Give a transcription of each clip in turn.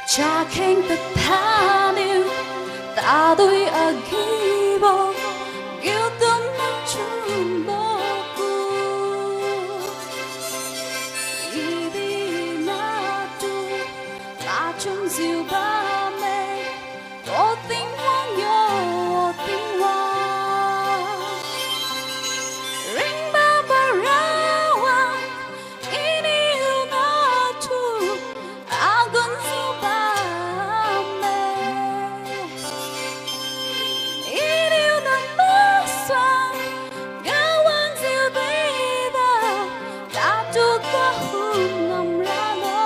cha khen tất tha điều ta đôi ở ghi bò yêu tâm chung bò cu đi đi na tu ta chung diệu ba mê có tiếng hoang yo tiếng hoa ring ba ba ra hoa ini yêu na tu agun diệu ba mê ini yêu na mơ xoan gawang diệu bay da ta tu ka hum ngam ra lo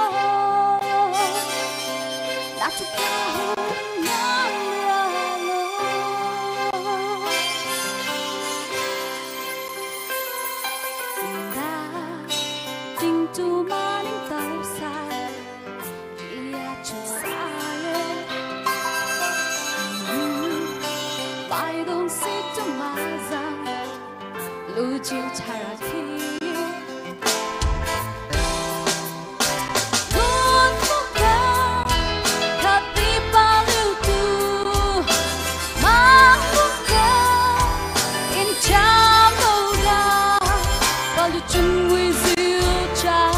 ta tu ka hum ngam ra lo da tình tu ma ning tao sai ia chu sai bài đông si tu ma rằng lu chiu chai ra thi Con phúc ca khát đi bao lưu tu ma phúc ca in cham đâu ra bao lưu chung quy diệu cha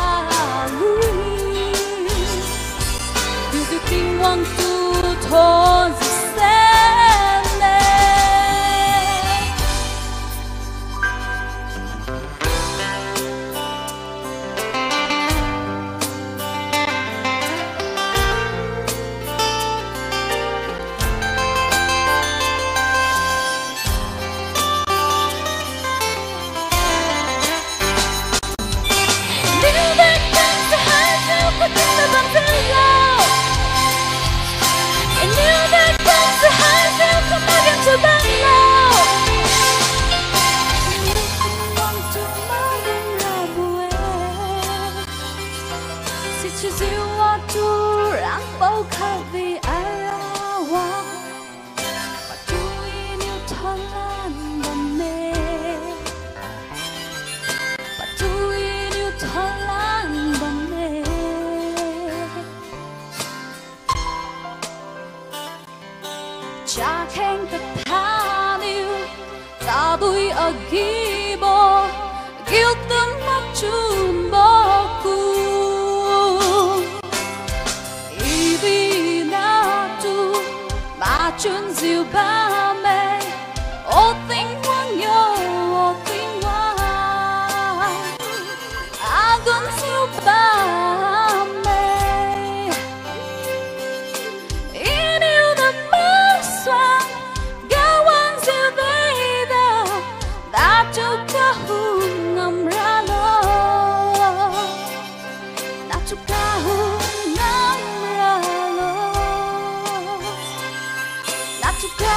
lui diệu kinh hoàng tu thôn sẽ lên Nếu bên cạnh sẽ hai dấu có tim ta bằng rất lâu Nếu bên cạnh sẽ hai dấu không bao giờ cho ban lâu Nếu không cho má đừng là buồn Si chỉ dịu hoa tu ráng bao khá vì ai ra hoa Và chú ý nếu thơ lan bằng mê Và chú ý nếu thơ lan bằng mê cha khen tất tha điều ta đôi ở ghi bò yêu tâm mắt chung bò cu y vì na tu mà chun diệu ba mê ô tình hoang yo ô tình hoa agun diệu ba mê in yêu na mơ xoan gawang diệu bay da ta chu ka hum ngam ra lo ta chu ka hum ngam ra lo ta chu ka